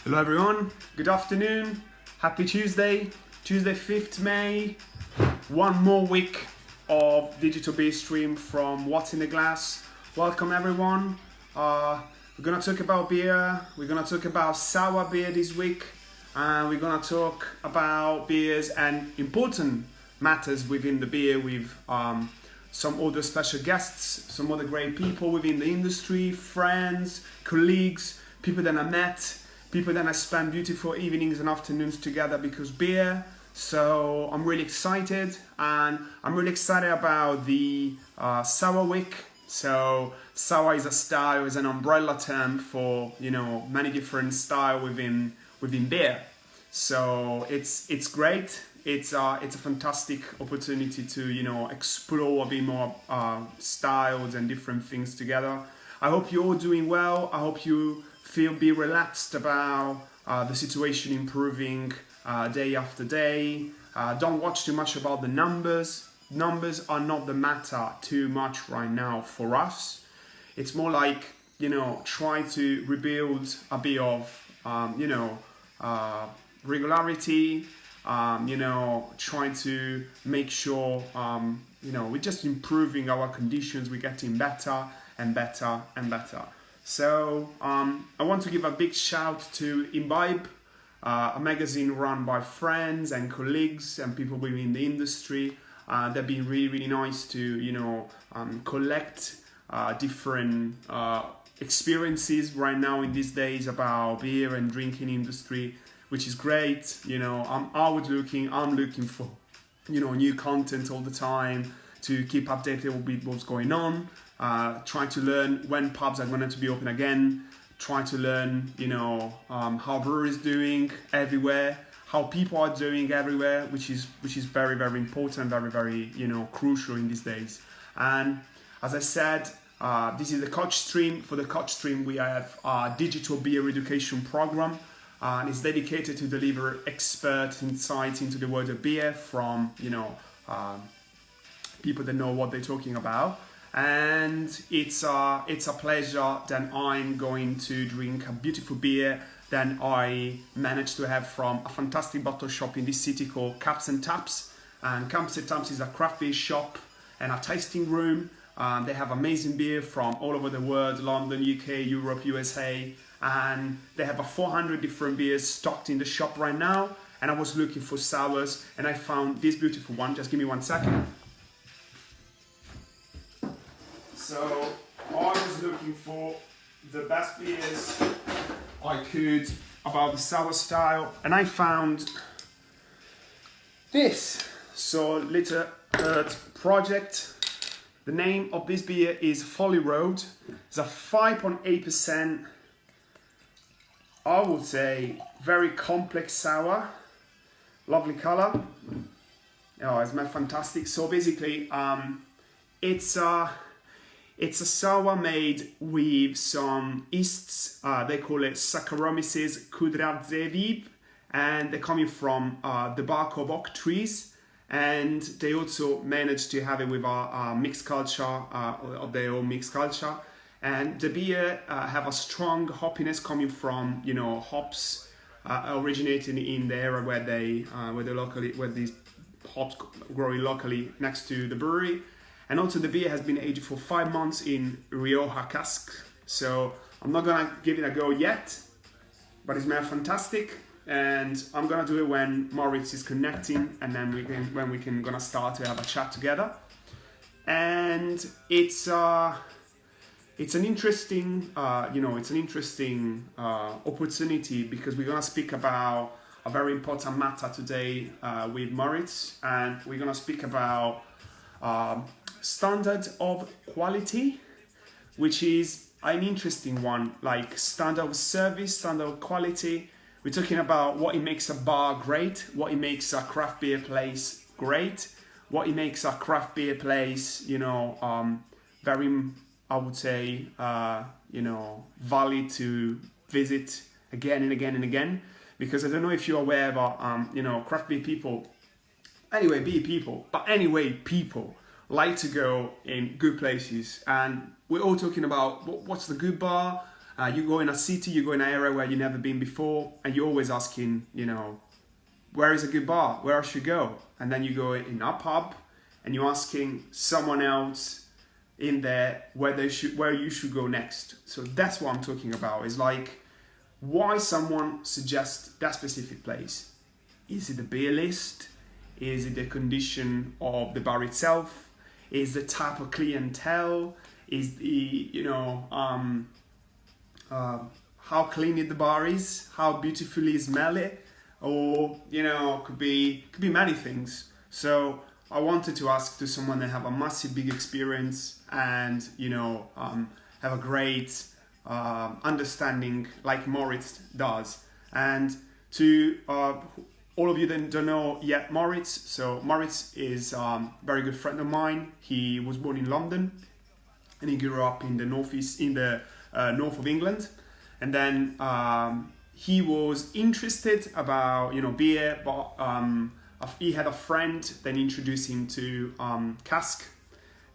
Hello everyone, good afternoon, happy Tuesday, Tuesday 5th May, one more week of digital beer stream from What's in the Glass. Welcome everyone. We're gonna talk about beer, we're gonna talk about sour beer this week, and we're gonna talk about beers and important matters within the beer with some other special guests, some other great people within the industry, friends, colleagues, people that I met, people that I spend beautiful evenings and afternoons together because beer. So I'm really excited, and I'm really excited about the Sour Week. So sour is a style, is an umbrella term for many different styles within beer. So it's great. It's a fantastic opportunity to explore a bit more styles and different things together. I hope you're all doing well. I hope you be relaxed about the situation improving day after day. Don't watch too much about the numbers. Numbers are not the matter too much right now for us. It's more like try to rebuild a bit of regularity. Trying to make sure we're just improving our conditions. We're getting better and better and better. So I want to give a big shout to Imbibe, a magazine run by friends and colleagues and people within the industry. They've been really nice to collect different experiences right now in these days about beer and drinking industry, which is great. I'm looking for new content all the time to keep updated with what's going on. Trying to learn when pubs are going to be open again. Trying to learn how breweries doing everywhere, how people are doing everywhere, which is very important, very crucial in these days. And as I said, this is the coach stream. For the coach stream, we have a digital beer education program. And it's dedicated to deliver expert insights into the world of beer from people that know what they're talking about. And it's a pleasure that I'm going to drink a beautiful beer that I managed to have from a fantastic bottle shop in this city called Caps and Taps. And Caps and Taps is a craft beer shop and a tasting room. They have amazing beer from all over the world: London, UK, Europe, USA. And they have 400 different beers stocked in the shop right now. And I was looking for sours, and I found this beautiful one. Just give me 1 second. So I was looking for the best beers I could about the sour style, and I found this. So Little Earth Project. The name of this beer is Folly Road. It's a 5.8%. I would say very complex sour, lovely color. Oh, it's fantastic. So basically, it's a sour made with some yeasts. They call it Saccharomyces kudradzeviv, and they're coming from the bark of oak trees. And they also managed to have it with a mixed culture, of their own mixed culture. And the beer have a strong hoppiness coming from hops originating in the area where these hops growing locally next to the brewery. And also the beer has been aged for 5 months in Rioja cask. So I'm not gonna give it a go yet, but it's fantastic. And I'm gonna do it when Mauritz is connecting, and then we can gonna start to have a chat together. And it's an interesting, opportunity because we're gonna speak about a very important matter today with Mauritz, and we're gonna speak about standard of quality, which is an interesting one, like standard of service, standard of quality. We're talking about what it makes a bar great, what it makes a craft beer place great, what it makes a craft beer place, very, I would say, valid to visit again and again and again. Because I don't know if you're aware, but craft beer people, people like to go in good places, and we're all talking about what's the good bar, You go in a city, you go in an area where you've never been before, and you're always asking, where is a good bar? Where I should go? And then you go in a pub, and you're asking someone else in there where you should go next. So that's what I'm talking about. It's like why someone suggests that specific place. Is it the beer list? Is it the condition of the bar itself? Is the type of clientele? Is the how clean the bar is? How beautifully smell it? Or could be many things. So I wanted to ask to someone that have a massive big experience and have a great understanding like Mauritz does. And to all of you that don't know yet Mauritz, so Mauritz is a very good friend of mine. He was born in London and he grew up in the north of England. And then he was interested about beer, but he had a friend that introduced him to cask,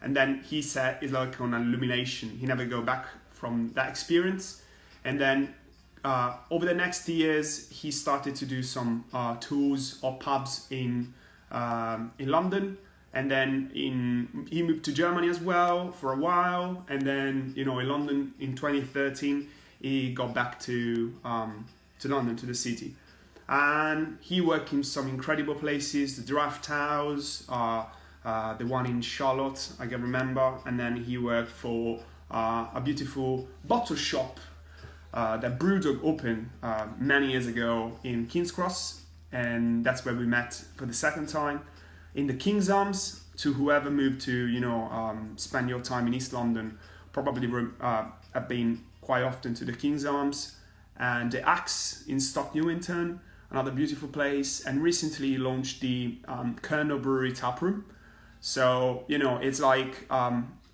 and then he said it's like on illumination. He never go back from that experience. And then over the next years, he started to do some tours or pubs in London, and then he moved to Germany as well for a while. And then in London in 2013, he got back to London, to the city. And he worked in some incredible places, the Draft House, the one in Charlotte, I can remember. And then he worked for a beautiful bottle shop that BrewDog opened many years ago in King's Cross. And that's where we met for the second time. In the King's Arms, to whoever moved to, spend your time in East London, probably have been quite often to the King's Arms. And the Axe in Stock Newington, another beautiful place. And recently launched the Kernel Brewery Taproom. So, it's like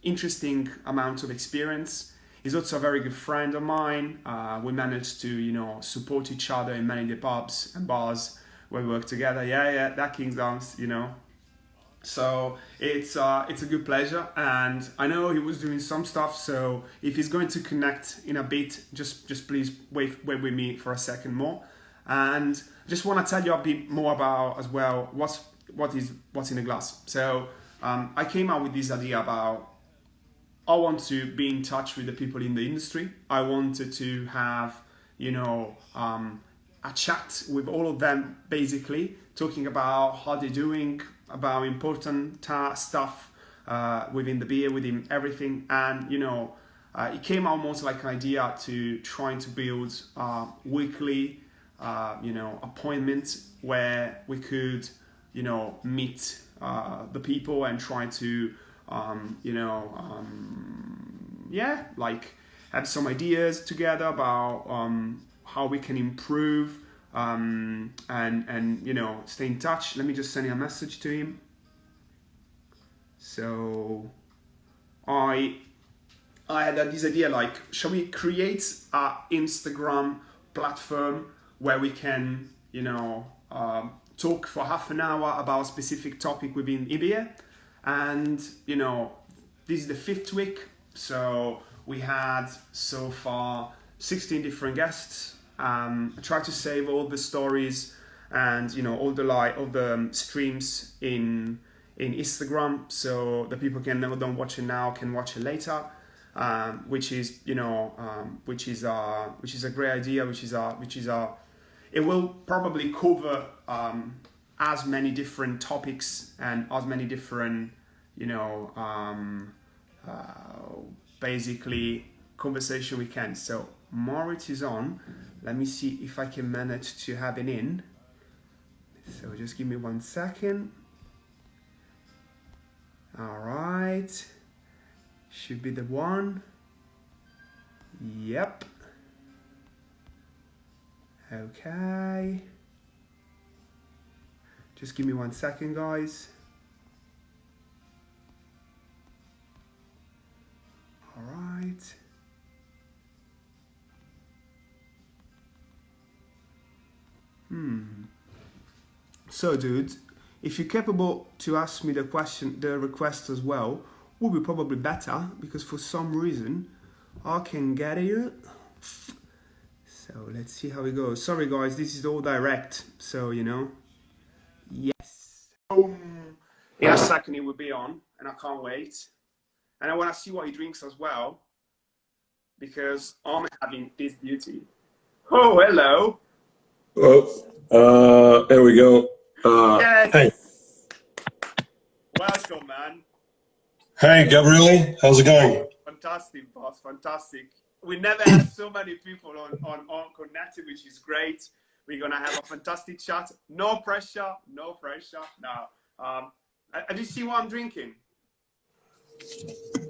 interesting amount of experience. He's also a very good friend of mine. We managed to, support each other in many of the pubs and bars where we work together. Yeah, that King's Arms, So it's a good pleasure, and I know he was doing some stuff. So if he's going to connect in a bit, just please wait with me for a second more. And just want to tell you a bit more about as well what's in the glass. So I came out with this idea about I want to be in touch with the people in the industry. I wanted to have a chat with all of them, basically talking about how they're doing, about important stuff within the beer, within everything. And it came almost like an idea to trying to build weekly appointments where we could meet the people and try to have some ideas together about how we can improve and stay in touch. Let me just send you a message to him. So I had this idea, like, shall we create an Instagram platform where we can talk for half an hour about a specific topic within beer. And this is the 5th week, so we had so far 16 different guests. I tried to save all the stories and all the streams in Instagram, so the people don't watch it now can watch it later, which is a great idea. It will probably cover as many different topics and as many different basically conversation we can. So Mauritz is on. Let me see if I can manage to have it in. So just give me 1 second. All right. Should be the one. Yep. Okay. Just give me 1 second, guys. All right. So, dude, if you're capable to ask me the request as well, would be probably better, because for some reason I can get it. So let's see how it goes. Sorry guys, this is all direct, so you know. Yes. In a second it will be on, and I can't wait. And I want to see what he drinks as well, because I'm having this beauty. Oh, hello. Oh, there we go. Yes. Hey. Welcome, man. Hey, Gabriele. How's it going? Fantastic, boss. Fantastic. We never had so many people on connected, which is great. We're gonna have a fantastic chat. No pressure. No pressure. Now, I just see what I'm drinking.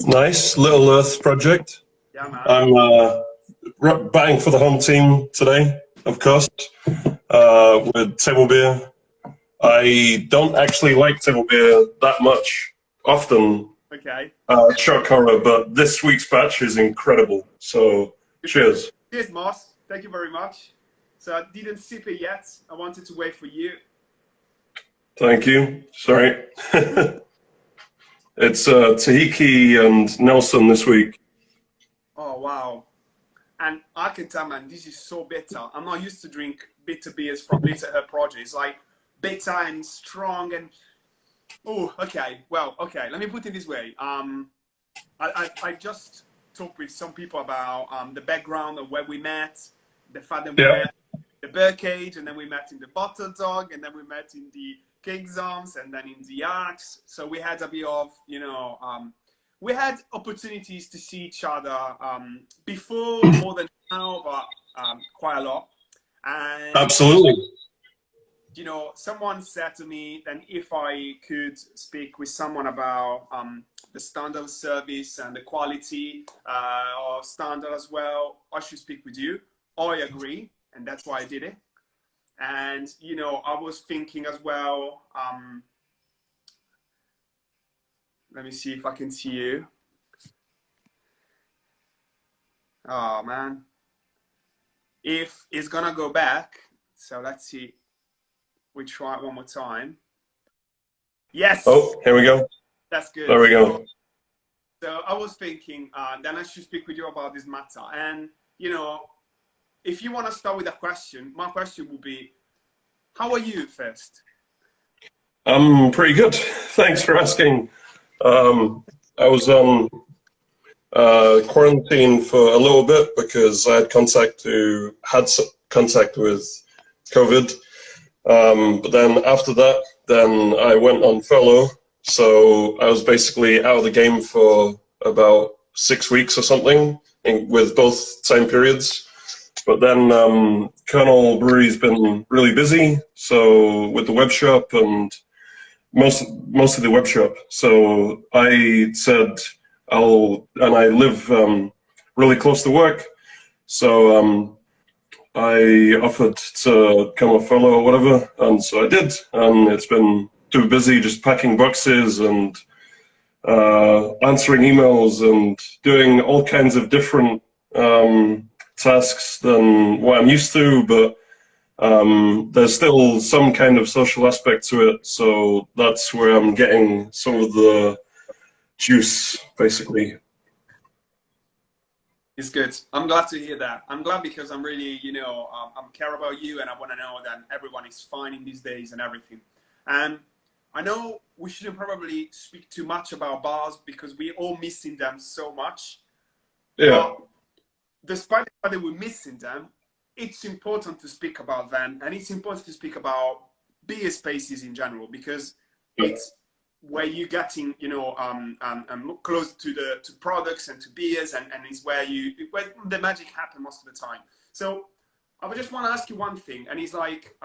Nice. Little Earth project. Yeah, man. I'm batting for the home team today, of course, with table beer. I don't actually like table beer that much, often. Okay. Shock horror, but this week's batch is incredible. So, cheers. Cheers, Moss. Thank you very much. So I didn't sip it yet. I wanted to wait for you. Thank you. Sorry. It's Tahiki and Nelson this week. Oh, wow. And I can tell, man, this is so bitter. I'm not used to drink bitter beers from Bitter Herb Project. It's like bitter and strong and... Oh, okay. Well, okay. Let me put it this way. I just talked with some people about the background of where we met, the fact that we met the Birdcage, and then we met in the Bottle Dog, and then we met in the King's Arms, and then in the Axe. So we had a bit of, you know, we had opportunities to see each other before, more than now, but quite a lot. And absolutely. You know, someone said to me that if I could speak with someone about the standard of service and the quality of standard as well, I should speak with you. I agree, and that's why I did it. And, you know, I was thinking as well, let me see if I can see you. Oh, man. If it's going to go back, so let's see. We try it one more time. Yes. Oh, here we go. That's good. There we go. So I was thinking, then I should speak with you about this matter. And, you know, if you want to start with a question, my question would be, how are you first? I'm pretty good. Thanks for asking. I was on quarantine for a little bit because I had contact with COVID. But then after that, then I went on furlough. So I was basically out of the game for about 6 weeks or something with both time periods. But then Kernel Brewery's been really busy. So with the web shop and mostly the web shop. So I said I live really close to work. So I offered to come off furlough or whatever, and so I did. And it's been too busy just packing boxes and answering emails and doing all kinds of different tasks than what I'm used to, but there's still some kind of social aspect to it, so that's where I'm getting some of the juice, basically. It's good. I'm glad to hear that. I'm glad because I'm really, you know, I care about you, and I want to know that everyone is fine in these days and everything. And I know we shouldn't probably speak too much about bars because we're all missing them so much. Yeah. But despite the fact that we're missing them, it's important to speak about them, and it's important to speak about beer spaces in general, because it's where you're getting, you know, close to products and to beers, and it's where the magic happens most of the time. So I just want to ask you one thing, and it's like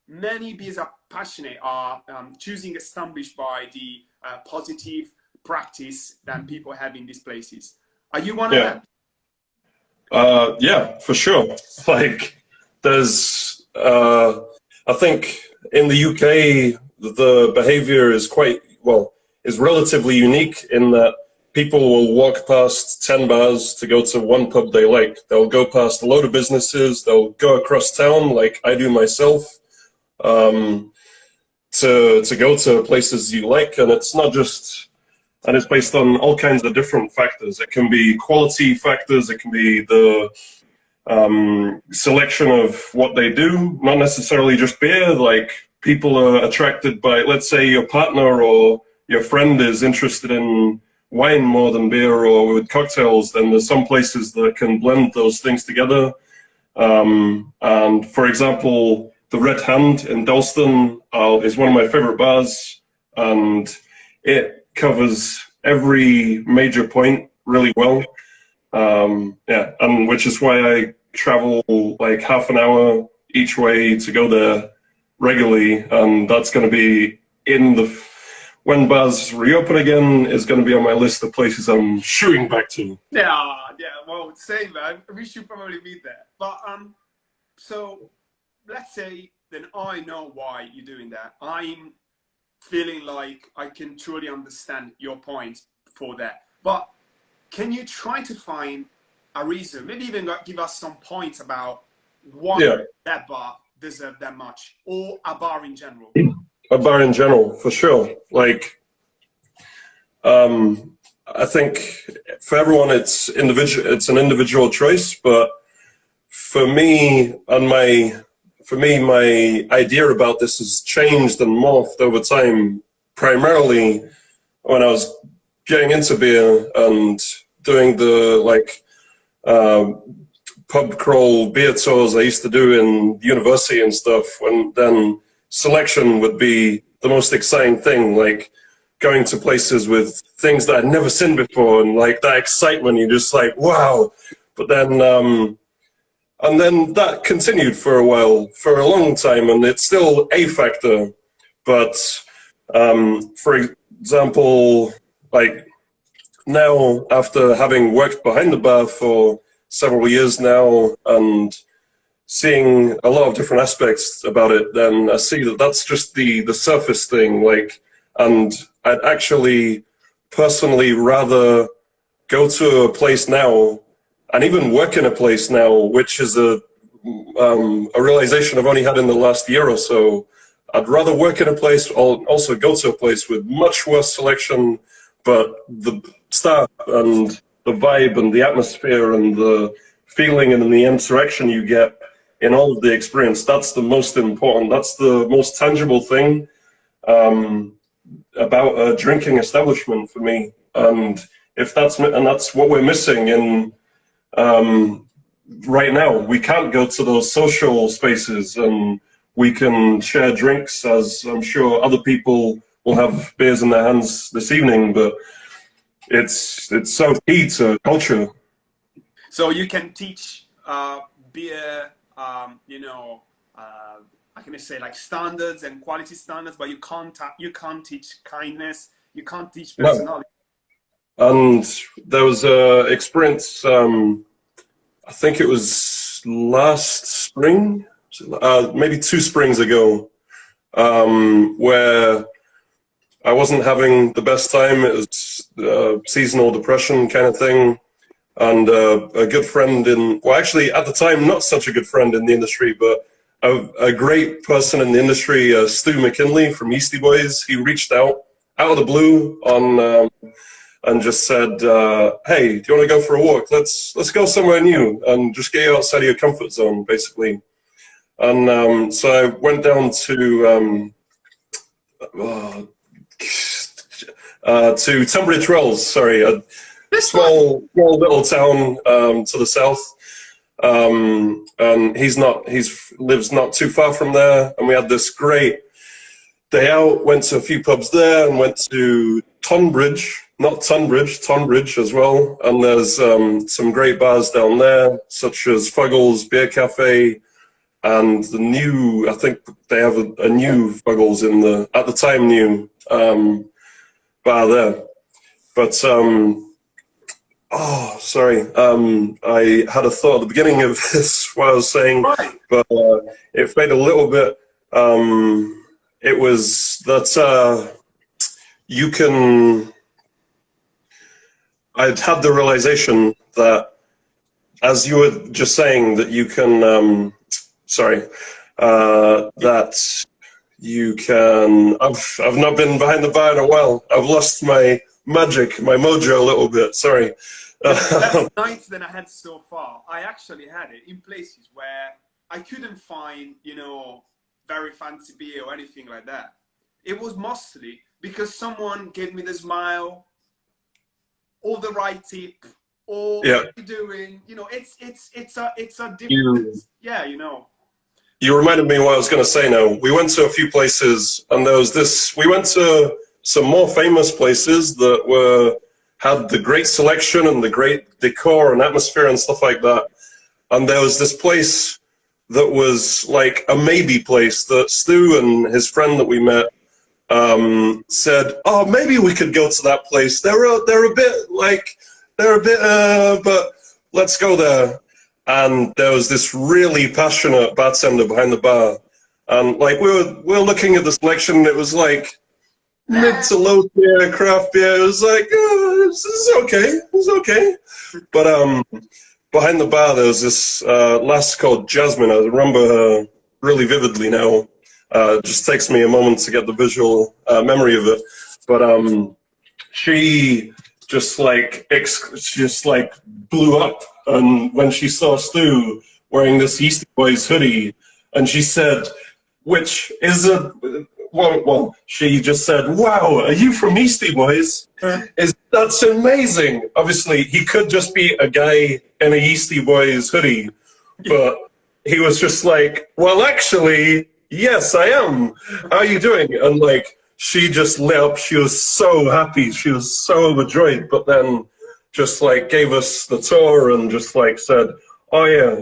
many beers are passionate are choosing established by the positive practice that people have in these places. Are you one of them? Yeah, for sure. Like, there's, I think in the UK, the behavior is is relatively unique in that people will walk past 10 bars to go to one pub they like. They'll go past a load of businesses, they'll go across town like I do myself, to go to places you like, and it's not just, and it's based on all kinds of different factors. It can be quality factors, it can be the selection of what they do, not necessarily just beer. Like people are attracted by, let's say your partner or your friend is interested in wine more than beer or with cocktails, then there's some places that can blend those things together. And for example, the Red Hand in Dalston is one of my favorite bars, and it covers every major point really well. Yeah, and which is why I travel like half an hour each way to go there regularly, and that's going to be when bars reopen again, is going to be on my list of places I'm shooing back to. Yeah, well, same, man. We should probably meet there. But so let's say then I know why you're doing that. I'm feeling like I can truly understand your points for that. But can you try to find a reason, maybe even give us some points about why that bar deserves that much, or a bar in general? A bar in general, for sure. Like, I think for everyone it's individual. It's an individual choice, but for me my idea about this has changed and morphed over time. Primarily, when I was getting into beer and doing the pub crawl beer tours I used to do in university and stuff, and then selection would be the most exciting thing, like going to places with things that I'd never seen before, and like that excitement, you're just like, wow. But then and then that continued for a while, for a long time, and it's still a factor. But for example, like now, after having worked behind the bar for several years now and seeing a lot of different aspects about it, then I see that that's just the surface thing. Like, and I'd actually personally rather go to a place now and even work in a place now, which is a realization I've only had in the last year or so. I'd rather work in a place, or also go to a place with much worse selection, but the staff and the vibe and the atmosphere and the feeling and the interaction you get in all of the experience, that's the most important, that's the most tangible thing about a drinking establishment for me. And that's what we're missing in right now. We can't go to those social spaces and we can share drinks, as I'm sure other people will have beers in their hands this evening, but it's so key to culture. So you can teach beer, I can say like standards and quality standards, but you can't teach kindness. You can't teach personality. No. And there was a experience. I think it was last spring, maybe 2 springs ago, where I wasn't having the best time. It was seasonal depression kind of thing. And a good friend actually at the time, not such a good friend in the industry, but a great person in the industry, Stu McKinley from Yeasty Boys, he reached out of the blue and just said, hey, do you want to go for a walk? Let's go somewhere new and just get you outside of your comfort zone, basically. And so I went down to Tunbridge Wells, sorry, a small little town to the south. And he lives not too far from there, and we had this great day out, went to a few pubs there and went to Tonbridge, not Tunbridge, Tonbridge as well. And there's some great bars down there, such as Fuggles Beer Cafe, and I think they have a new Fuggles at the time new bar there. But oh, sorry. I had a thought at the beginning of this, what I was saying, but it faded a little bit. It was that I'd had the realization that, as you were just saying, that you can, that you can, I've not been behind the bar in a while. I've lost my magic, my mojo a little bit, sorry. The best nights that I had so far, I actually had it in places where I couldn't find, you know, very fancy beer or anything like that. It was mostly because someone gave me the smile, or the right tip, or what are you doing? You know, it's a different, yeah, you know. You reminded me what I was going to say now. We went to a few places, and there was this, we went to some more famous places that had the great selection and the great decor and atmosphere and stuff like that. And there was this place that was like a maybe place that Stu and his friend that we met said, oh, maybe we could go to that place. They're a bit, but let's go there. And there was this really passionate bartender behind the bar. And like we were looking at the selection, it was like mid to low tier craft beer. It was like, oh, this is okay. It's okay. But behind the bar, there was this lass called Jasmine. I remember her really vividly now. It just takes me a moment to get the visual memory of it. But she just like blew up, and when she saw Stu wearing this Yeasty Boys hoodie, and she said, which is a well, she just said, wow, are you from Yeasty Boys? That's amazing. Obviously, he could just be a guy in a Yeasty Boys hoodie, but he was just like, well, actually, yes, I am. How are you doing? And like, she just lit up. She was so happy. She was so overjoyed, but then just like gave us the tour and just like said, oh yeah,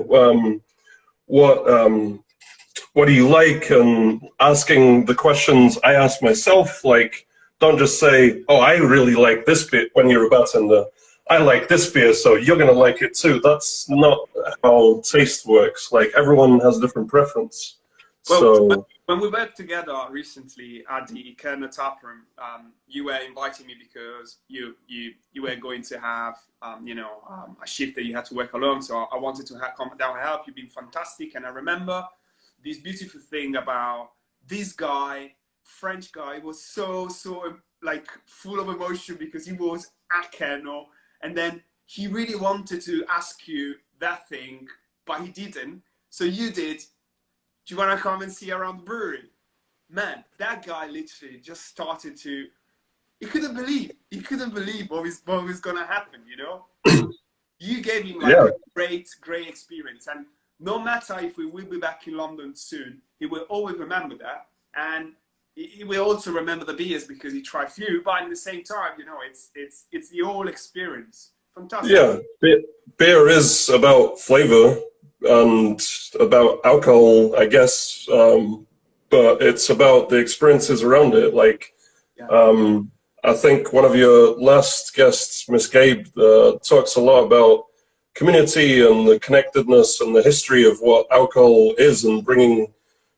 what do you like? And asking the questions I asked myself, like, don't just say, oh, I really like this beer when you're a bartender. I like this beer, so you're going to like it too. That's not how taste works. Like, everyone has a different preference. Well, so when we worked together recently at the Kernel Taproom, you were inviting me because you were going to have a shift that you had to work alone. So I wanted to come down and help. You've been fantastic, and I remember this beautiful thing about this guy, French guy, was so like full of emotion because he was at Kernel, and then he really wanted to ask you that thing, but he didn't. So you did. Do you want to come and see around the brewery? Man, that guy literally just started to, he couldn't believe what was going to happen, you know? You gave him like a great experience. And no matter if we will be back in London soon, he will always remember that. And he will also remember the beers because he tried few, but at the same time, you know, it's the whole experience. Fantastic. Yeah, beer is about flavor and about alcohol, I guess, but it's about the experiences around it. Like, I think one of your last guests, Miss Gabe, talks a lot about community and the connectedness and the history of what alcohol is, and bringing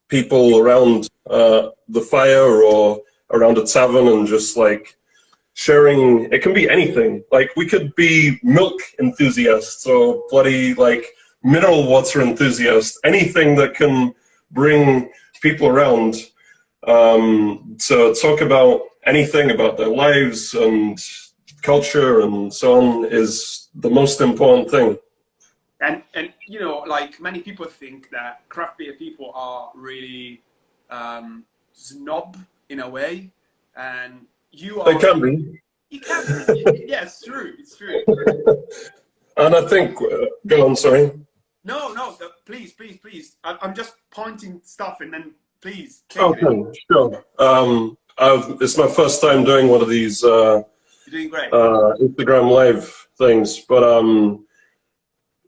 people around the fire or around a tavern and just like sharing. It can be anything. Like, we could be milk enthusiasts or bloody like mineral water enthusiasts, anything that can bring people around to talk about anything about their lives and culture and so on is the most important thing. And you know, like, many people think that craft beer people are really snob in a way, and you are. They can be. You can be. Yeah, it's true. It's true. And I think, go on, sorry. No, please. I'm just pointing stuff, and then please. Okay, sure. It's my first time doing one of these You're doing great. Instagram live things, but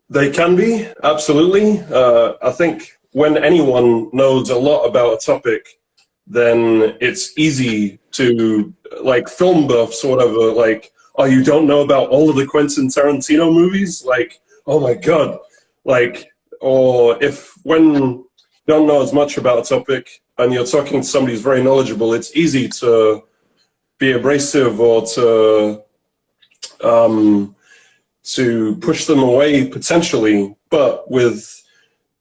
they can be, absolutely. I think when anyone knows a lot about a topic, then it's easy to, like, film buffs or whatever, like, oh, you don't know about all of the Quentin Tarantino movies? Like, oh my God. Like, or if when you don't know as much about a topic and you're talking to somebody who's very knowledgeable, it's easy to be abrasive or to push them away potentially. But with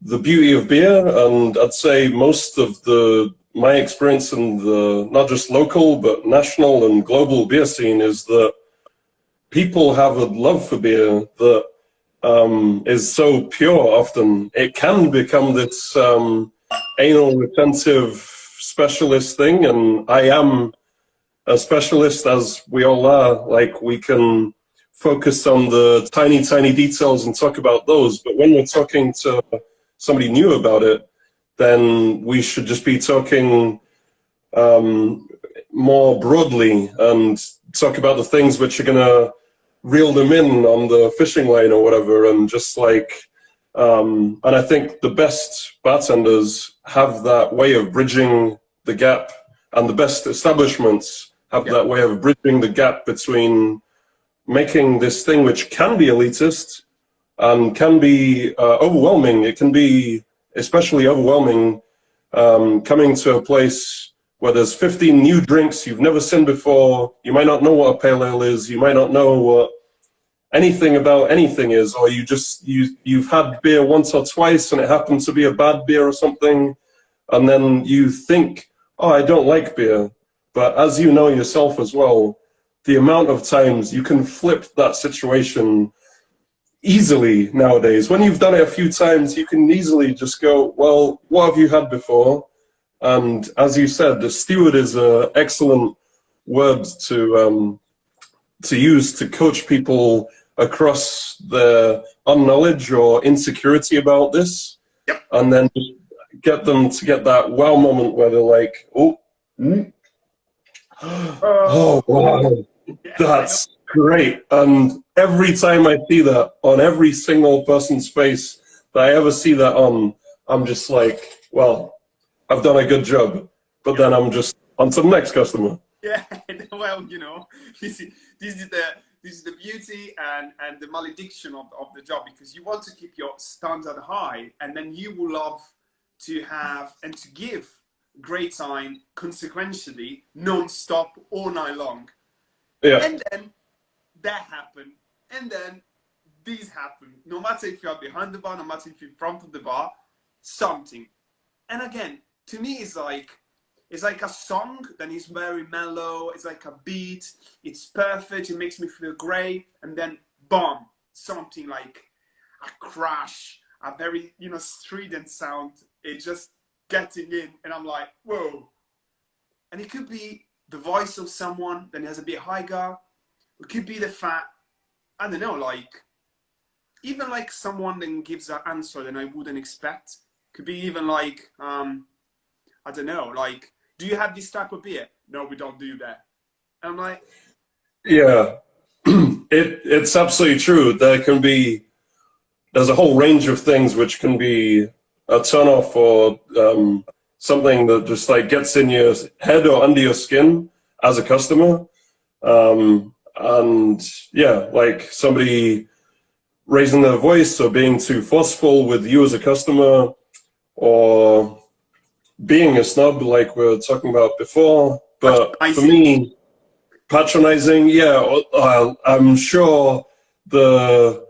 the beauty of beer, and I'd say most of my experience in the not just local but national and global beer scene, is that people have a love for beer that is so pure often. It can become this anal retentive specialist thing, and I am a specialist, as we all are. Like, we can focus on the tiny, tiny details and talk about those, but when we're talking to somebody new about it, then we should just be talking more broadly and talk about the things which are going to reel them in on the fishing line or whatever. And just like, and I think the best bartenders have that way of bridging the gap, and the best establishments have that way of bridging the gap between making this thing which can be elitist and can be overwhelming. It can be especially overwhelming coming to a place where there's 15 new drinks you've never seen before. You might not know what a pale ale is. You might not know what anything about anything is, or you've had beer once or twice and it happens to be a bad beer or something, and then you think, oh, I don't like beer. But as you know yourself as well, the amount of times you can flip that situation easily nowadays. When you've done it a few times, you can easily just go, well, what have you had before? And as you said, the steward is an excellent word to use to coach people across their unknowledge or insecurity about this. Yep. And then just get them to get that wow moment where they're like, oh, oh, wow, that's great. And every time I see that on every single person's face that I ever see that on, I'm just like, well, I've done a good job. But then I'm just on to the next customer. Yeah, well, you know, this is the beauty and the malediction of the job, because you want to keep your standard high, and then you will love to have and to give great time consequentially, non-stop, all night long. Yeah. And then that happened, and then these happen. No matter if you're behind the bar, no matter if you're in front of the bar, something. And again, to me, it's like a song that is very mellow. It's like a beat. It's perfect. It makes me feel great. And then, boom, something like a crash, a very, strident sound. It just getting in, and I'm like, whoa. And it could be the voice of someone that has a bit higher. It could be the fact, I don't know, like, even like someone that gives an answer that I wouldn't expect. Could be even like, I don't know, like, do you have this type of beer? No, we don't do that. And I'm like, yeah, it's absolutely true. There's a whole range of things which can be a turnoff or something that just like gets in your head or under your skin as a customer. And yeah, like somebody raising their voice or being too forceful with you as a customer, or being a snob like we were talking about before. But for me, patronizing, yeah, I'm sure the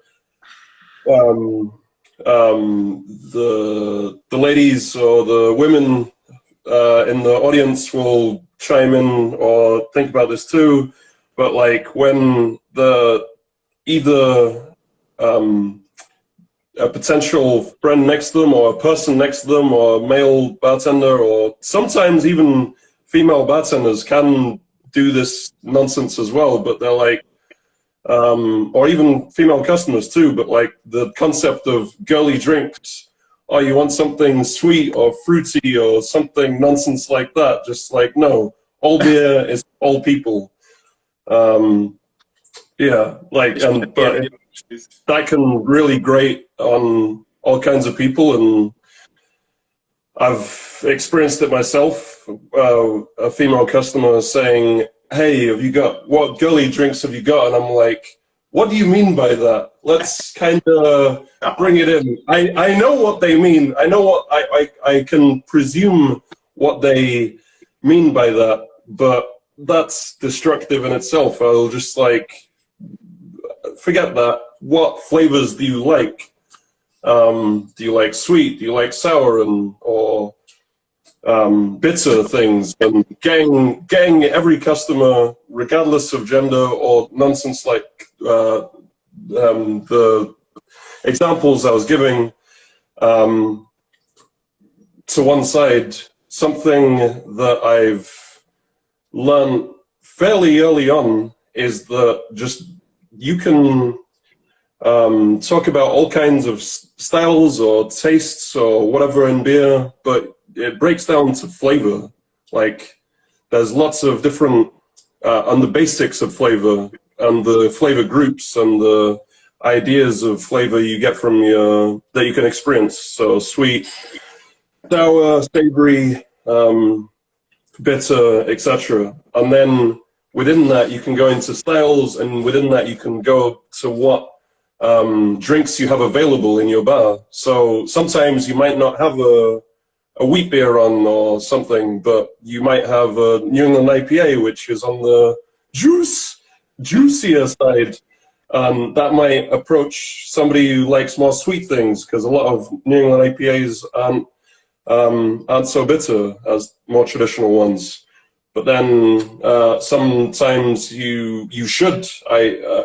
ladies or the women in the audience will chime in or think about this too. But like when either a potential friend next to them or a person next to them or a male bartender, or sometimes even female bartenders can do this nonsense as well, but they're like, or even female customers too, but like the concept of girly drinks, oh, you want something sweet or fruity or something nonsense like that, just like, no, all beer is all people. Yeah, like, but that can really grate on all kinds of people, and I've experienced it myself. A female customer saying, hey, what girly drinks have you got? And I'm like, what do you mean by that? Let's kind of bring it in. I know what they mean. I know what I can presume what they mean by that, but that's destructive in itself. I'll just like, forget that. What flavors do you like? Do you like sweet? Do you like sour or bitter things? And getting every customer, regardless of gender or nonsense like the examples I was giving to one side, something that I've learned fairly early on is that just you can talk about all kinds of styles or tastes or whatever in beer, but it breaks down to flavor. Like there's lots of different on the basics of flavor and the flavor groups and the ideas of flavor you get from that you can experience. So sweet, sour, savory, bitter, etc. And then within that you can go into styles, and within that you can go to what drinks you have available in your bar. So sometimes you might not have a wheat beer on or something, but you might have a New England IPA, which is on the juicier side. That might approach somebody who likes more sweet things, because a lot of New England IPAs aren't so bitter as more traditional ones. But then sometimes you should,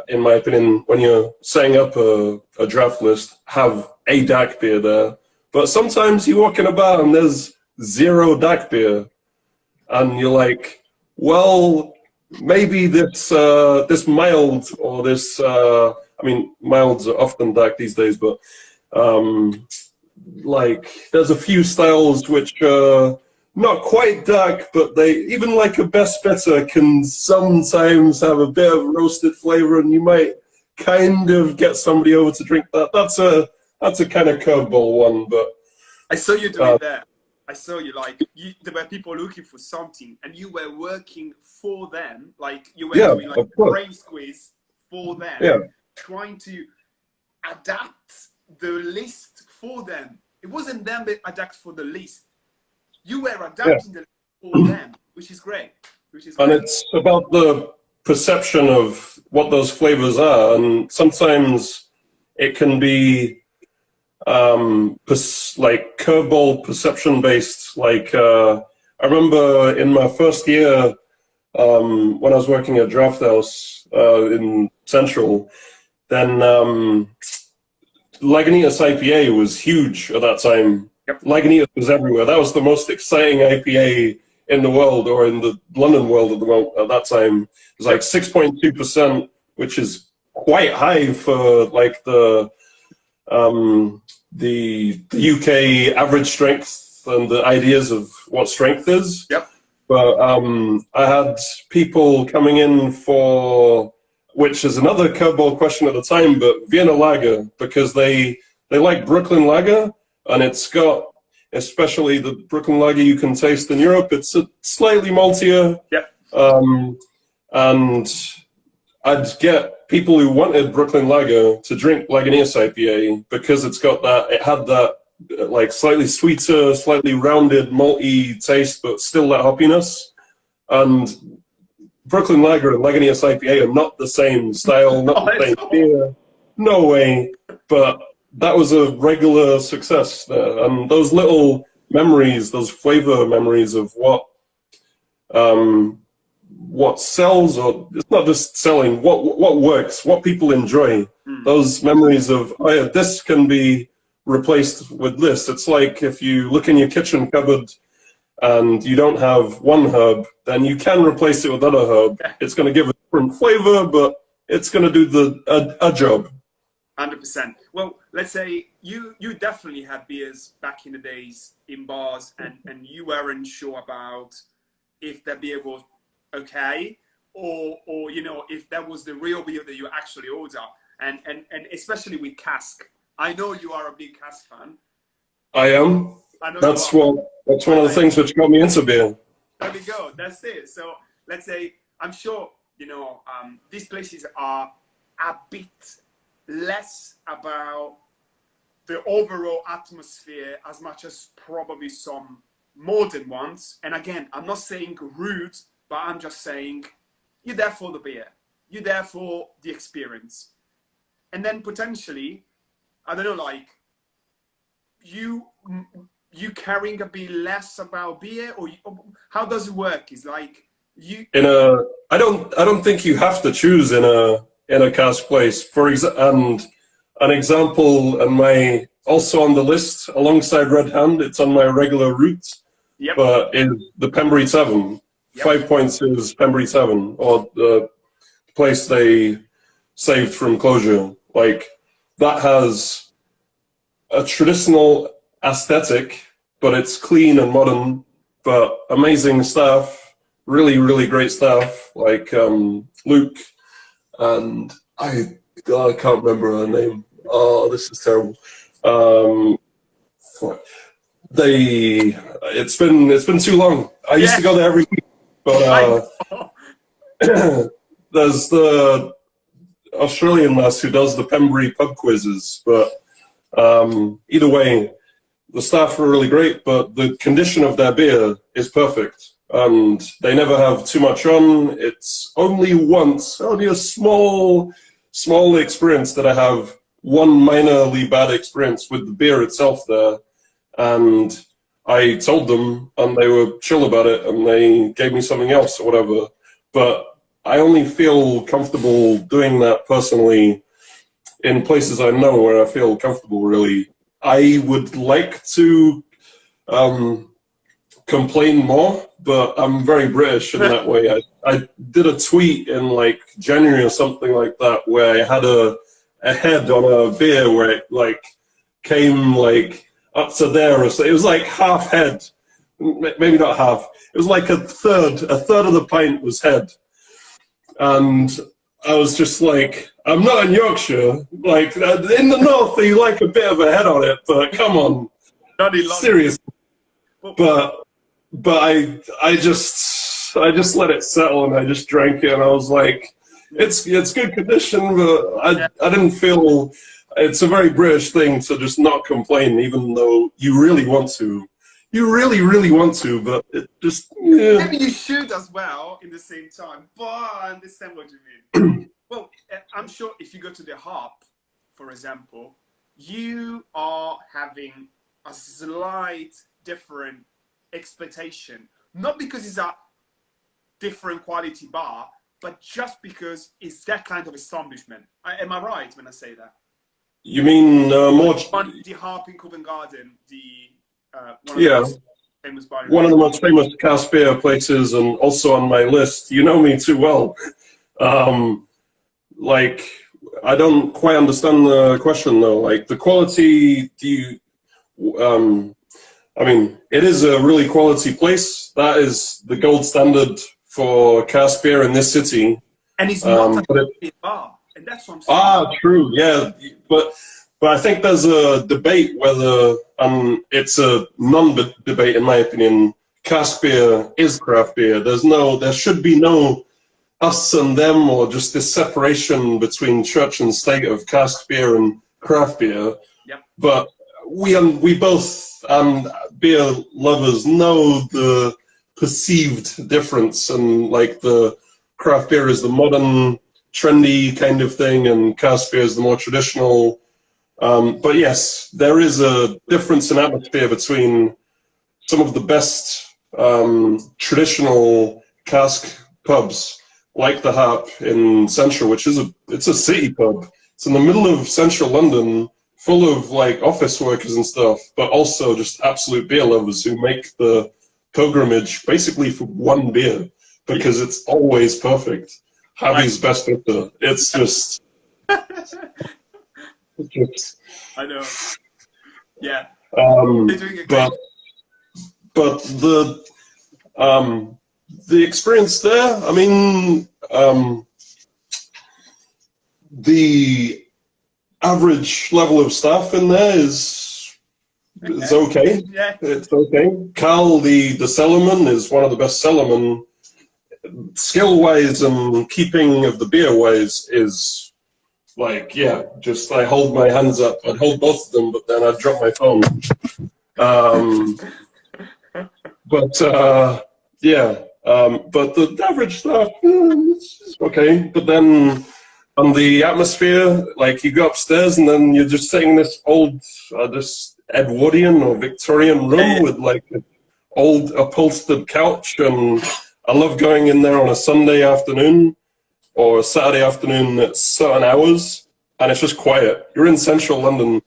in my opinion, when you're setting up a draft list, have a dark beer there. But sometimes you walk in a bar and there's zero dark beer, and you're like, well, maybe this mild or this, I mean, milds are often dark these days, but like there's a few styles which are not quite dark, but they, even like a best better, can sometimes have a bit of roasted flavor, and you might kind of get somebody over to drink that. That's a kind of curveball one, but I saw you doing that. I saw you, like, there were people looking for something, and you were working for them, like you were doing like a brain squeeze for them, trying to adapt the list for them. It wasn't them that adapt for the list. You were adapting the list for them, which is great. And it's about the perception of what those flavors are, and sometimes it can be like curveball perception based. Like I remember in my first year when I was working at Draft House in Central, then Lagunitas IPA was huge at that time. Lagunitas was everywhere. That was the most exciting IPA in the world, or in the London world at that time. It was like 6.2%, which is quite high for like the UK average strength and the ideas of what strength is. But I had people coming in for, which is another curveball question at the time, but Vienna Lager, because they like Brooklyn Lager, and it's got, especially the Brooklyn Lager you can taste in Europe, it's a slightly maltier. And I'd get people who wanted Brooklyn Lager to drink Lagunitas IPA because it had that like slightly sweeter, slightly rounded, malty taste, but still that hoppiness. And Brooklyn Lager and Lagunitas IPA are not the same style, not the same beer. No way. But that was a regular success there. And those little memories, those flavor memories of what sells, or it's not just selling, what works, what people enjoy. Those memories of, oh yeah, this can be replaced with this. It's like if you look in your kitchen cupboard and you don't have one herb, then you can replace it with another herb. It's going to give a different flavor, but it's going to do a job. 100%. Well, let's say you definitely had beers back in the days in bars, and you weren't sure about if the beer was okay, or you know, if that was the real beer that you actually order, and especially with cask. I know you are a big cask fan. I am. That's one of the things which got me into beer. There we go. That's it. So let's say, I'm sure, you know, these places are a bit less about the overall atmosphere as much as probably some modern ones. And again, I'm not saying rude, but I'm just saying you're there for the beer. You're there for the experience. And then potentially, I don't know, like you caring a bit less about beer, or how does it work? Is like you I don't think you have to choose in in a cask place. And an example, and my also on the list alongside Red Hand, it's on my regular route, Yep. but is the Pembury Tavern. Yep. 5 points is Pembury Tavern, or the place they saved from closure. Like, that has a traditional aesthetic, but it's clean and modern, but amazing staff, really, really great staff, like Luke, and I can't remember her name. Oh, this is terrible. It's been too long. I used to go there every week, but there's the Australian lass who does the Pembury pub quizzes, but either way, the staff are really great, but the condition of their beer is perfect, and they never have too much on. It's only a small experience that I have one minorly bad experience with the beer itself there, and I told them, and they were chill about it, and they gave me something else or whatever, but I only feel comfortable doing that personally in places I know where I feel comfortable, really. I would like to complain more, but I'm very British in that way. I did a tweet in like January or something like that where I had a head on a beer where it like came like up to there. So it was like half head, maybe not half. It was like a third of the pint was head. And I was just like, I'm not in Yorkshire. Like, in the north, you like a bit of a head on it, but come on. Seriously. But I just let it settle, and I just drank it, and I was like, it's good condition, but I didn't feel, it's a very British thing to just not complain, even though you really want to. You really, really want to, but it just... Yeah. Maybe you should as well in the same time, but I understand what you mean. Well, I'm sure if you go to the hop, for example, you are having a slight different expectation. Not because it's a different quality bar, but just because it's that kind of establishment. Am I right when I say that? You mean more... The hop in Covent Garden, one of the most famous cask beer places, and also on my list. You know me too well. Like, I don't quite understand the question though. Like, the quality, I mean, it is a really quality place. That is the gold standard for cask beer in this city. And it's not a bar, and that's what I'm saying. True, yeah, but I think there's a debate whether, it's a non-debate in my opinion, cask beer is craft beer. There should be no us and them, or just this separation between church and state of cask beer and craft beer. Yep. But we both, beer lovers, know the perceived difference, and like the craft beer is the modern, trendy kind of thing, and cask beer is the more traditional. But yes, there is a difference in atmosphere between some of the best traditional cask pubs, like the Harp in Central, which is it's a city pub. It's in the middle of central London, full of like office workers and stuff, but also just absolute beer lovers who make the pilgrimage basically for one beer because it's always perfect. Javi's best bitter. It's just... I know. Yeah. But the experience there, I mean, the average level of staff in there is okay. Yeah. It's okay. Carl, the cellarman, is one of the best cellarmen. Skill-wise and keeping of the beer-wise is... Like, yeah, just I hold my hands up. I'd hold both of them, but then I'd drop my phone. But the average stuff, it's okay. But then on the atmosphere, like you go upstairs and then you're just sitting in this old, this Edwardian or Victorian room with like an old upholstered couch. And I love going in there on a Sunday afternoon or a Saturday afternoon at certain hours, and it's just quiet. You're in central London,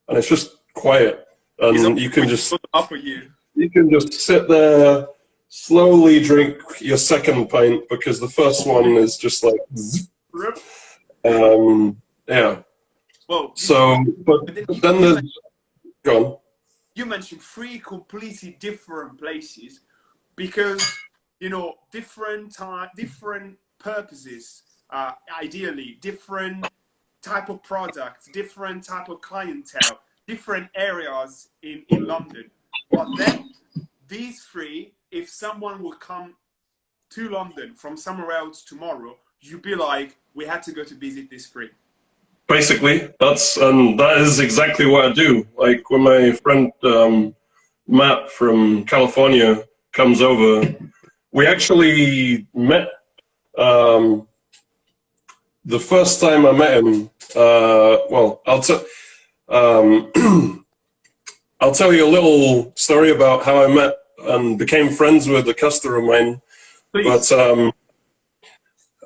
and it's just quiet, and you can just sit there, slowly drink your second pint because the first one is just like, yeah. Well, so, but then there's, go on. You mentioned three completely different places because, you know, different purposes, ideally, different type of products, different type of clientele, different areas in London. But then these three, if someone would come to London from somewhere else tomorrow, you'd be like, we had to go to visit these three. Basically, that is exactly what I do. Like when my friend Matt from California comes over, we actually met. The first time I met him, well, I'll tell you a little story about how I met and became friends with a customer of mine. Please.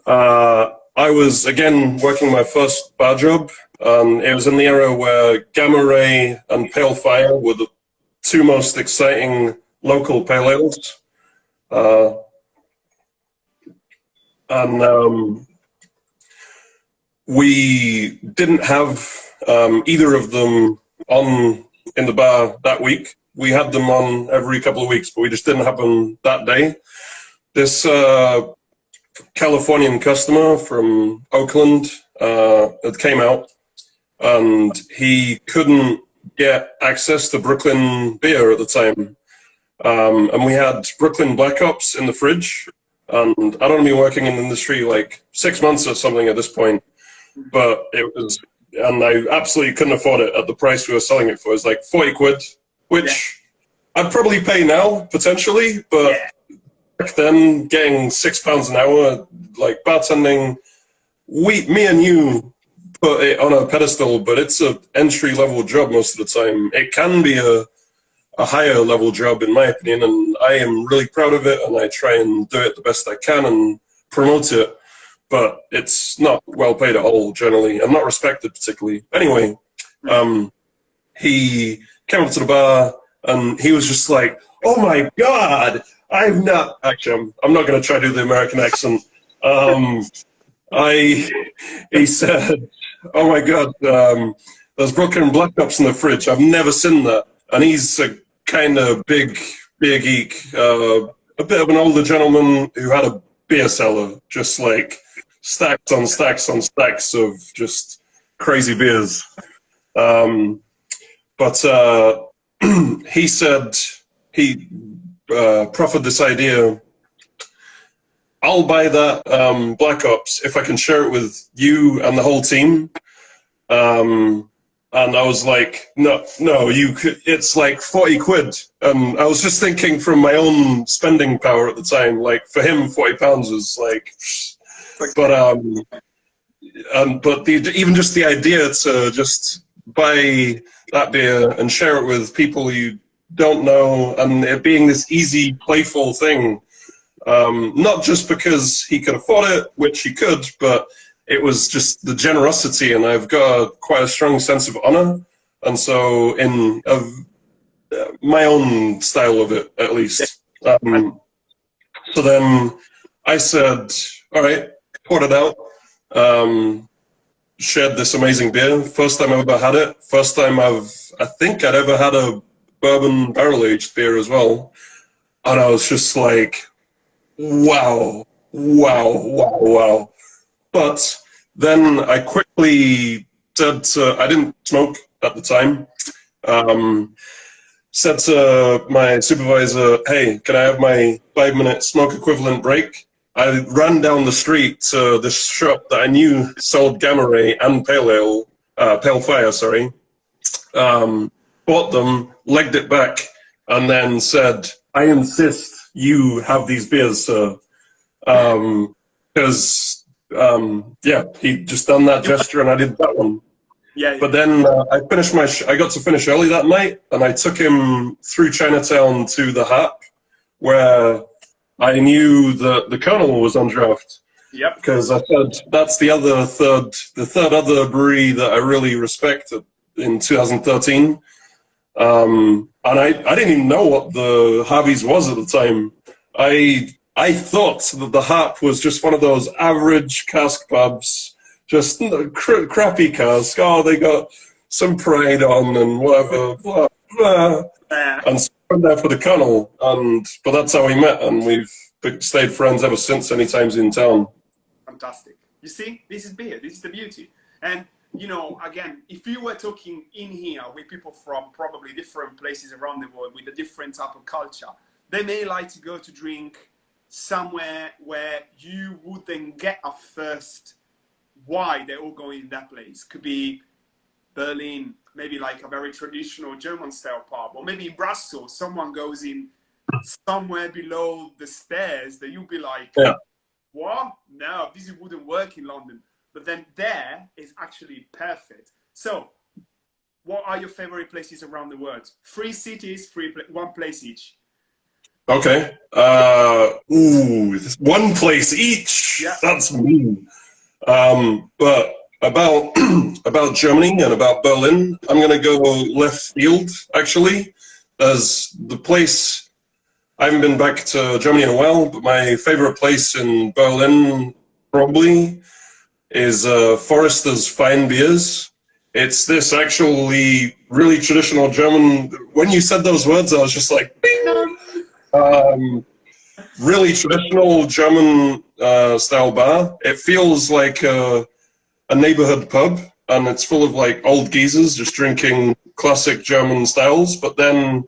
But I was, again, working my first bar job. It was in the era where Gamma Ray and Pale Fire were the two most exciting local pale ales. We didn't have either of them on in the bar that week. We had them on every couple of weeks, but we just didn't have them that day. This Californian customer from Oakland that came out, and he couldn't get access to Brooklyn beer at the time. And we had Brooklyn Black Ops in the fridge, and I'd only been working in the industry like 6 months or something at this point, but it was, and I absolutely couldn't afford it at the price we were selling it for. It was like 40 quid, which I'd probably pay now, potentially, but back then, getting £6 an hour, like bartending, me and you put it on a pedestal, but it's an entry-level job most of the time. It can be a higher-level job, in my opinion, and I am really proud of it, and I try and do it the best I can and promote it, but it's not well-paid at all, generally, and not respected particularly. Anyway, he came up to the bar, and he was just like, oh my God, I'm not going to try to do the American accent. He said, oh my God, there's Brooklyn Black Ops in the fridge. I've never seen that. And he's a kind of big geek, a bit of an older gentleman who had a beer cellar, just like stacks on stacks on stacks of just crazy beers. But he said, he proffered this idea, I'll buy that Black Ops if I can share it with you and the whole team. And I was like, no, you could, it's like 40 quid. I was just thinking from my own spending power at the time, like for him, £40 was like, but even just the idea to just buy that beer and share it with people you don't know, and it being this easy, playful thing, not just because he could afford it, which he could, but it was just the generosity, and I've got quite a strong sense of honor, and so in my own style of it, at least. So then I said, all right, poured it out, shared this amazing beer. First time I've ever had it. First time I think I'd ever had a bourbon barrel-aged beer as well. And I was just like, wow. But then I quickly said I didn't smoke at the time, said to my supervisor, hey, can I have my 5-minute smoke equivalent break? I ran down the street to this shop that I knew sold Gamma Ray and Pale Fire, bought them, legged it back, and then said, I insist you have these beers, sir. Because, he just done that gesture and I did that one. Yeah. But then I got to finish early that night, and I took him through Chinatown to the Hap, where I knew that the Kernel was on draft. Yep. because I said that's the third other brewery that I really respect in 2013. And I didn't even know what the Harvey's was at the time. I thought that the Harp was just one of those average cask pubs, just crappy cask. Oh, they got some pride on and whatever, blah, blah. And so I went there for the Kernel, but that's how we met, and we've stayed friends ever since, anytime he's in town. Fantastic. You see, this is beer. This is the beauty. And, you know, again, if you were talking in here with people from probably different places around the world with a different type of culture, they may like to go to drink somewhere where you wouldn't get a first why they're all going in that place. Could be Berlin, maybe like a very traditional German style pub, or maybe in Brussels, someone goes in somewhere below the stairs that you'll be like, yeah. What? No, this wouldn't work in London. But then there is actually perfect. So what are your favorite places around the world? 3 cities, one place each. Okay. One place each. Yeah. That's mean. But about Germany and about Berlin, I'm gonna go left field. Actually, as the place. I haven't been back to Germany in a while, but my favorite place in Berlin probably is Forrester's Fine Beers. It's this actually really traditional German. When you said those words, I was just like, bing! Really traditional German style bar. It feels like a neighborhood pub, and it's full of like old geezers just drinking classic German styles, but then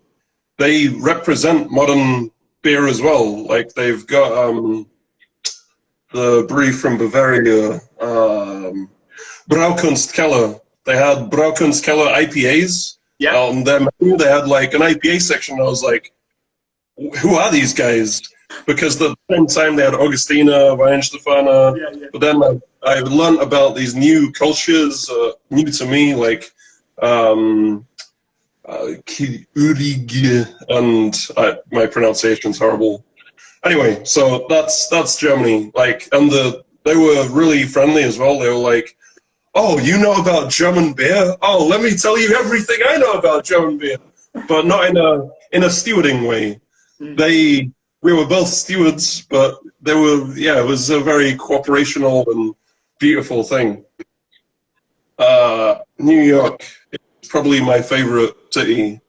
they represent modern beer as well. Like they've got the brewery from Bavaria, Braukunstkeller. They had Braukunstkeller IPAs. Yeah. On their menu, they had like an IPA section. I was like, who are these guys? Because at the same time they had Augustina, Weihenstephaner. Yeah. But then I learned about these new cultures, new to me, like Urig, and my pronunciation's horrible. Anyway, so that's Germany. Like, and they were really friendly as well. They were like, "Oh, you know about German beer? Oh, let me tell you everything I know about German beer," but not in a stewarding way. We were both stewards, but it was a very cooperational and beautiful thing. New York is probably my favorite city.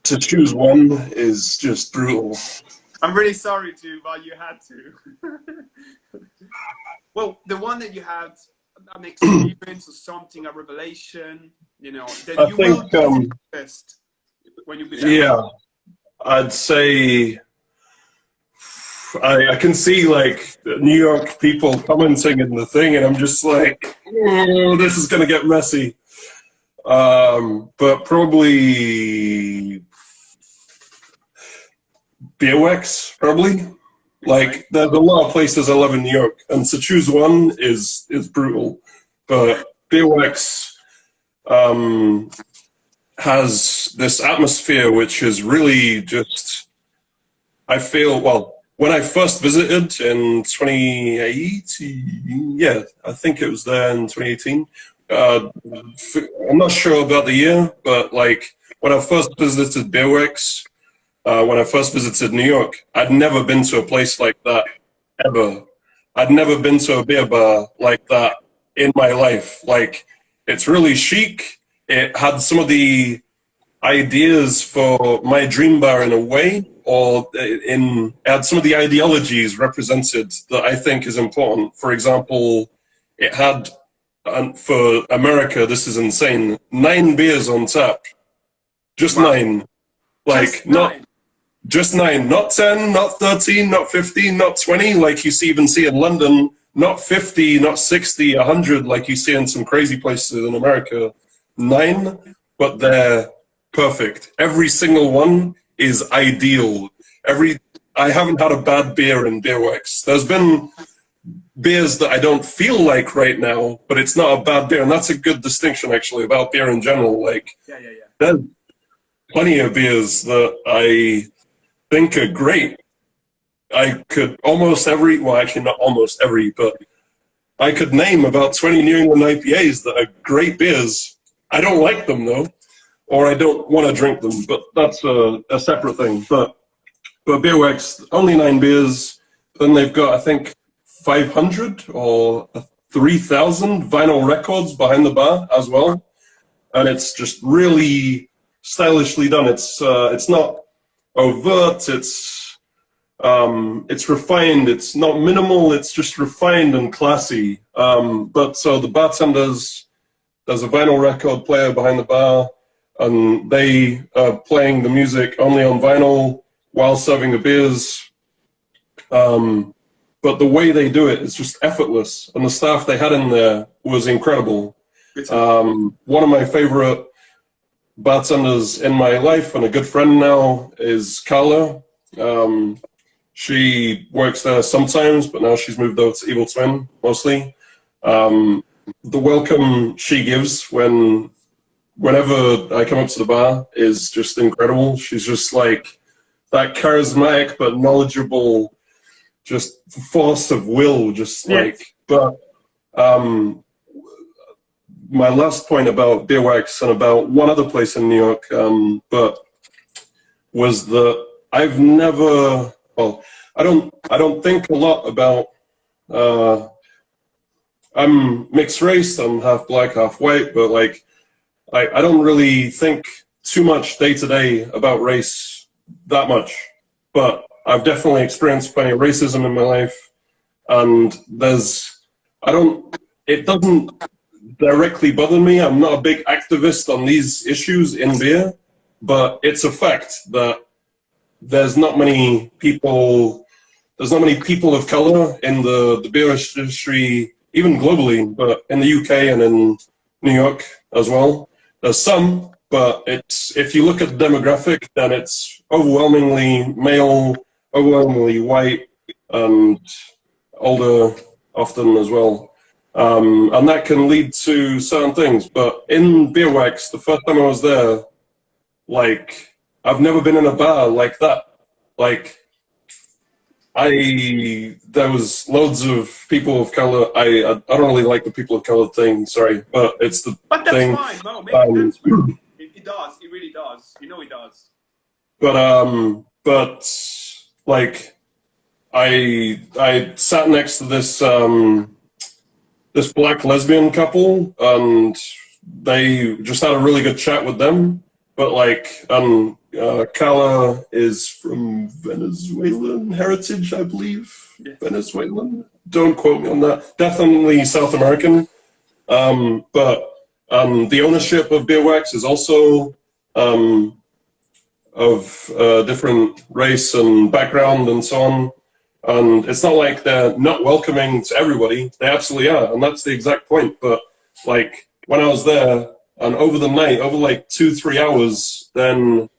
To choose one is just brutal. I'm really sorry but you had to. Well, the one that you had an experience or something, a revelation, that you will visit first when you be there. Yeah, I'd say I can see like New York people commenting in the thing, and I'm just like, oh, this is gonna get messy. But probably Beerwax, probably. Like, there's a lot of places I love in New York, and to choose one is brutal. But Beerwax has this atmosphere which is really just, I feel, well, when I first visited in 2018, yeah, I think it was there in 2018. I'm not sure about the year, but like when I first visited Beerwax, when I first visited New York, I'd never been to a place like that ever. I'd never been to a beer bar like that in my life. Like, it's really chic. It had some of the ideas for my dream bar in a way, or it had some of the ideologies represented that I think is important. For example, it had, for America, this is insane, 9 beers on tap. Just wow. 9. Like, just 9, not 10, not 13, not 15, not 20, like you even see in London, not 50, not 60, 100, like you see in some crazy places in America. 9, but they're perfect. Every single one is ideal. I haven't had a bad beer in Beerwax. There's been beers that I don't feel like right now, but it's not a bad beer, and that's a good distinction actually about beer in general. Like, there's plenty of beers that I think are great, I could almost every, well, actually not almost every, but I could name about 20 New England IPAs that are great beers. I don't like them though, or I don't want to drink them, but that's a separate thing. But Beerwax, only 9 beers. Then they've got, I think, 500 or 3,000 vinyl records behind the bar as well. And it's just really stylishly done. It's not overt, it's refined, it's not minimal, it's just refined and classy. But so the bartenders, there's a vinyl record player behind the bar, and they are playing the music only on vinyl while serving the beers. But the way they do it is just effortless, and the staff they had in there was incredible. One of my favorite bartenders in my life and a good friend now is Carla. She works there sometimes, but now she's moved over to Evil Twin mostly. The welcome she gives whenever I come up to the bar is just incredible. She's just like that charismatic but knowledgeable, just force of will, just like. But my last point about Beerwax and about one other place in New York, but was that I've never. Well, I don't think a lot about. I'm mixed race. I'm half black, half white, but like, I don't really think too much day to day about race that much. But I've definitely experienced plenty of racism in my life, and it doesn't directly bother me. I'm not a big activist on these issues in beer, but it's a fact that there's not many people of color in the beer industry, even globally, but in the UK and in New York as well. There's some, but if you look at the demographic, then it's overwhelmingly male, overwhelmingly white, and older often as well. And that can lead to certain things. But in Beerwax, the first time I was there, like, I've never been in a bar like that. Like, there was loads of people of color. I don't really like the people of color thing, sorry, but it's the but that's thing. Fine, no, maybe that's fine. It does, it really does. You know it does. But like, I sat next to this this black lesbian couple, and they just had a really good chat with them. But like, Kala is from Venezuelan heritage, I believe. Yes. Venezuelan. Don't quote me on that. Definitely South American. But the ownership of Beerwax is also of different race and background and so on. And it's not like they're not welcoming to everybody. They absolutely are, and that's the exact point. But like, when I was there, and over the night, over like 2-3 hours, then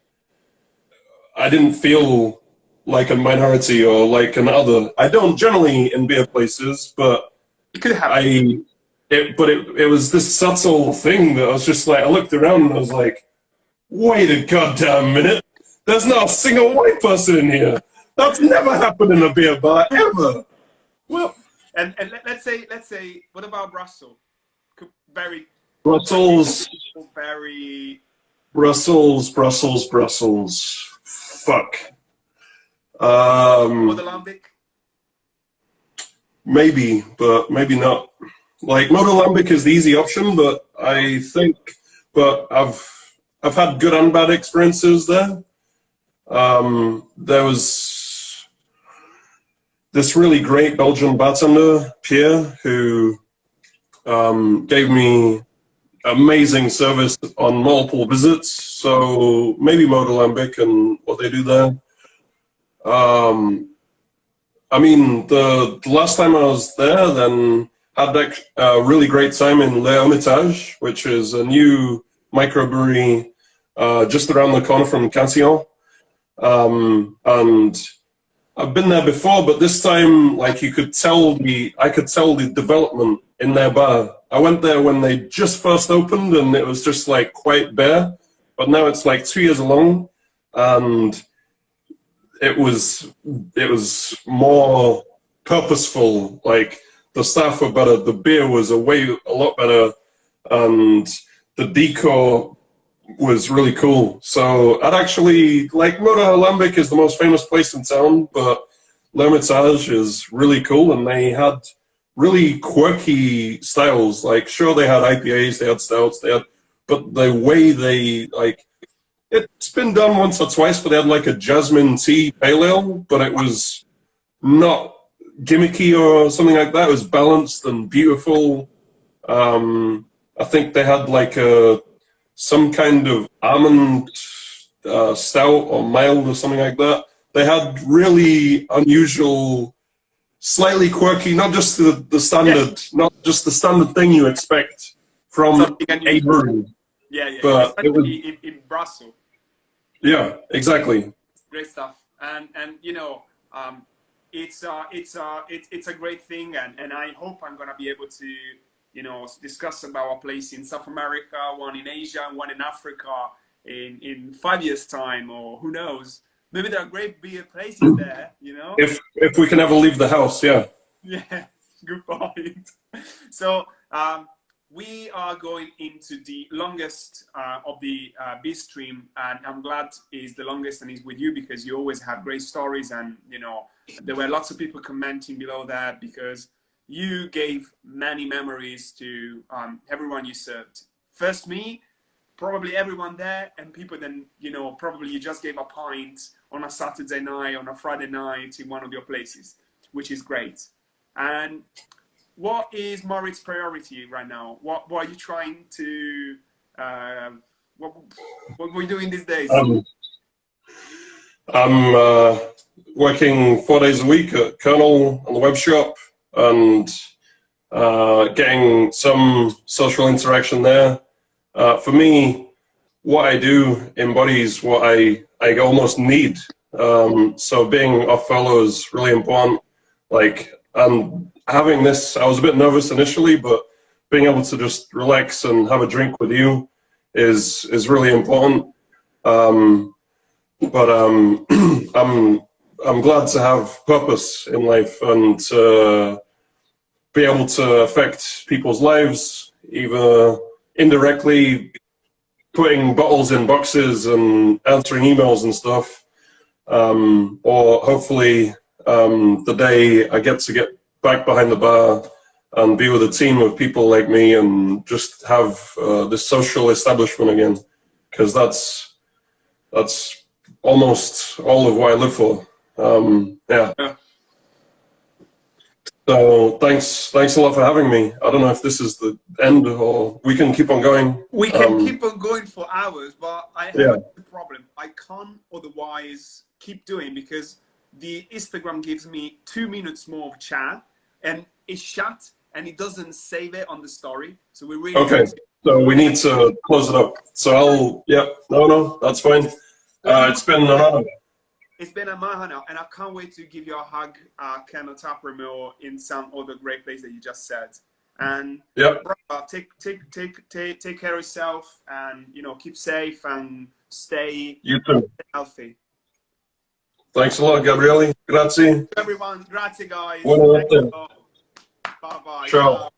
I didn't feel like a minority or like an other. I don't generally in beer places, but it could happen. It was this subtle thing that I was just like, I looked around and I was like, wait a goddamn minute, there's not a single white person in here. That's never happened in a beer bar, ever. Well, and let's say, what about Brussels? Brussels. Fuck. Modalambic? Maybe, but maybe not. Like, Modalambic is the easy option, but I've had good and bad experiences there. There was this really great Belgian bartender, Pierre, who gave me amazing service on multiple visits. So maybe Modalambic and what they do there. I mean, the last time I was there, then had that really great time in Le Hermitage, which is a new microbrewery just around the corner from Cantillon. And I've been there before, but this time, like, I could tell the development in their bar. I went there when they just first opened, and it was just like quite bare. But now it's like 2 years along, and it was more purposeful. Like the staff were better, the beer was a lot better, and the decor was really cool. So I'd actually, like, Motorlambic is the most famous place in town, but L'Hermitage is really cool, and they had really quirky styles. Like, sure, they had IPAs, they had stouts, but the way they, like, it's been done once or twice, but they had like a jasmine tea pale ale, but it was not gimmicky or something like that. It was balanced and beautiful. I think they had like some kind of almond stout or mild or something like that. They had really unusual, slightly quirky, not just the standard, not just the standard thing you expect from a brewery. Yeah, but it was, in Brussels. Yeah, exactly. Great stuff, and you know, it's a great thing, and I hope I'm gonna be able to, you know, discuss about a place in South America, one in Asia, and one in Africa in 5 years' time, or who knows? Maybe there are great beer places there, you know. If we can ever leave the house, yeah. Yeah, good point. So we are going into the longest of the beer stream, and I'm glad it's the longest and it's with you, because you always have great stories, and you know there were lots of people commenting below that because you gave many memories to everyone you served. First me, probably everyone there, and people then, you know, probably you just gave a pint on a Saturday night, on a Friday night in one of your places, which is great. And what is Mauritz' priority right now? What are you trying to, what are we doing these days? I'm working 4 days a week at Kernel on the web shop, and getting some social interaction there. For me, what I do embodies what I almost need. So being off fellow is really important. Like, and having this, I was a bit nervous initially, but being able to just relax and have a drink with you is really important. But I'm glad to have purpose in life and be able to affect people's lives, either indirectly putting bottles in boxes and answering emails and stuff, or hopefully the day I get back behind the bar and be with a team of people like me and just have this social establishment again, because that's almost all of what I live for. Yeah. So thanks a lot for having me. I don't know if this is the end or we can keep on going. We can keep on going for hours, but I have a problem. I can't otherwise keep doing, because the Instagram gives me 2 minutes more of chat, and it's shut and it doesn't save it on the story. So we really So we need to close it up. So no, that's fine. It's been an honor. It's been a honor, and I can't wait to give you a hug, Kernel Taproom, or in some other great place that you just said. And take care of yourself, and you know, keep safe and stay healthy. Thanks a lot, Gabriele. Grazie. Everyone, grazie guys. Buonanotte. Bye bye. Ciao.